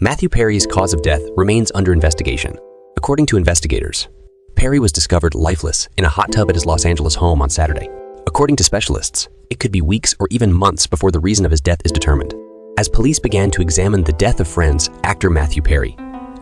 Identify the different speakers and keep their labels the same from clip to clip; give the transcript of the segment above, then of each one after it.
Speaker 1: Matthew Perry's cause of death remains under investigation. According to investigators, Perry was discovered lifeless in a hot tub at his Los Angeles home on Saturday. According to specialists, it could be weeks or even months before the reason of his death is determined. As police began to examine the death of Friends actor Matthew Perry,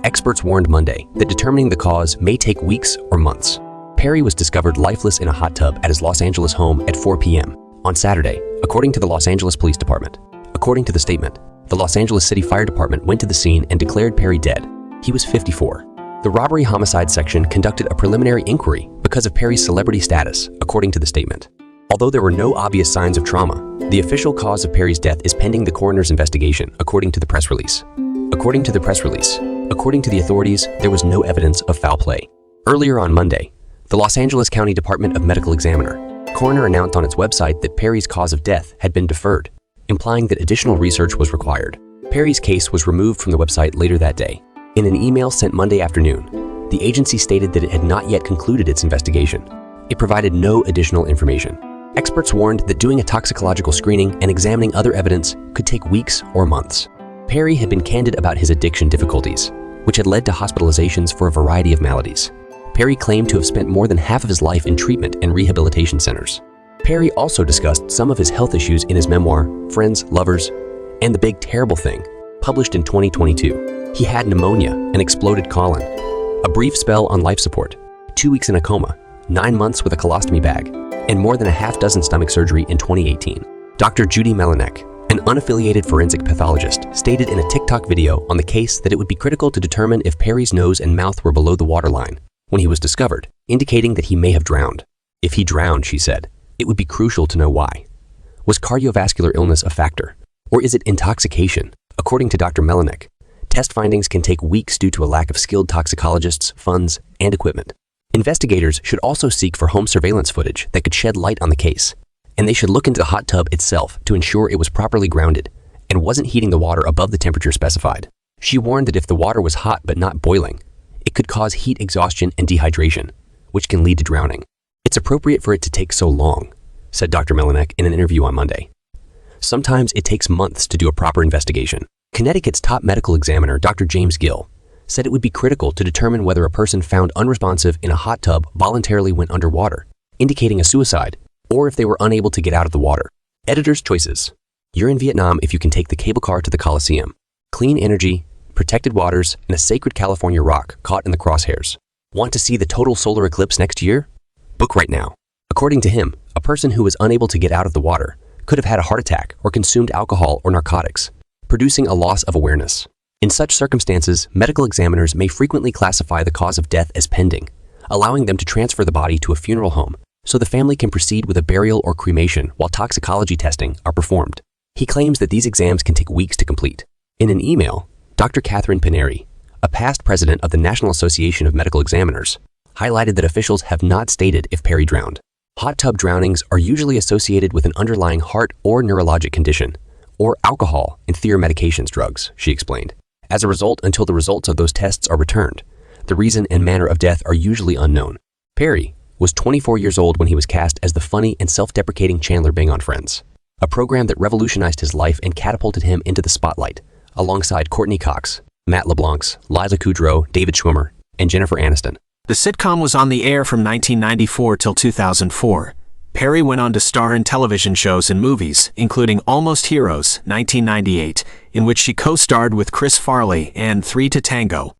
Speaker 1: experts warned Monday that determining the cause may take weeks or months. Perry was discovered lifeless in a hot tub at his Los Angeles home at 4 p.m. on Saturday, according to the Los Angeles Police Department. According to the statement, the Los Angeles City Fire Department went to the scene and declared Perry dead. He was 54. The robbery homicide section conducted a preliminary inquiry because of Perry's celebrity status, according to the statement. Although there were no obvious signs of trauma, the official cause of Perry's death is pending the coroner's investigation, according to the press release. According to the authorities, there was no evidence of foul play. Earlier on Monday, the Los Angeles County Department of Medical Examiner, coroner announced on its website that Perry's cause of death had been deferred, implying that additional research was required. Perry's case was removed from the website later that day. In an email sent Monday afternoon, the agency stated that it had not yet concluded its investigation. It provided no additional information. Experts warned that doing a toxicological screening and examining other evidence could take weeks or months. Perry had been candid about his addiction difficulties, which had led to hospitalizations for a variety of maladies. Perry claimed to have spent more than half of his life in treatment and rehabilitation centers. Perry also discussed some of his health issues in his memoir, Friends, Lovers, and the Big Terrible Thing, published in 2022. He had pneumonia, an exploded colon, a brief spell on life support, 2 weeks in a coma, 9 months with a colostomy bag, and more than a half-dozen stomach surgery in 2018. Dr. Judy Melinek, an unaffiliated forensic pathologist, stated in a TikTok video on the case that it would be critical to determine if Perry's nose and mouth were below the waterline when he was discovered, indicating that he may have drowned. If he drowned, she said, it would be crucial to know why. Was cardiovascular illness a factor? Or is it intoxication? According to Dr. Melinek, test findings can take weeks due to a lack of skilled toxicologists, funds, and equipment. Investigators should also seek for home surveillance footage that could shed light on the case, and they should look into the hot tub itself to ensure it was properly grounded and wasn't heating the water above the temperature specified. She warned that if the water was hot but not boiling, it could cause heat exhaustion and dehydration, which can lead to drowning. It's appropriate for it to take so long, said Dr. Melinek in an interview on Monday. Sometimes it takes months to do a proper investigation. Connecticut's top medical examiner, Dr. James Gill, said it would be critical to determine whether a person found unresponsive in a hot tub voluntarily went underwater, indicating a suicide, or if they were unable to get out of the water. Editor's choices. You're in Vietnam if you can take the cable car to the Coliseum. Clean energy, protected waters, and a sacred California rock caught in the crosshairs. Want to see the total solar eclipse next year? Book right now. According to him, a person who was unable to get out of the water could have had a heart attack or consumed alcohol or narcotics, producing a loss of awareness. In such circumstances, medical examiners may frequently classify the cause of death as pending, allowing them to transfer the body to a funeral home so the family can proceed with a burial or cremation while toxicology testing are performed. He claims that these exams can take weeks to complete. In an email, Dr. Catherine Pineri, a past president of the National Association of Medical Examiners, highlighted that officials have not stated if Perry drowned. Hot tub drownings are usually associated with an underlying heart or neurologic condition, or alcohol and medications drugs, she explained. As a result, until the results of those tests are returned, the reason and manner of death are usually unknown. Perry was 24 years old when he was cast as the funny and self-deprecating Chandler Bing on Friends, a program that revolutionized his life and catapulted him into the spotlight, alongside Courtney Cox, Matt LeBlanc's, Liza Kudrow, David Schwimmer, and Jennifer Aniston.
Speaker 2: The sitcom was on the air from 1994 till 2004. Perry went on to star in television shows and movies, including Almost Heroes, 1998, in which she co-starred with Chris Farley, and 3 to Tango,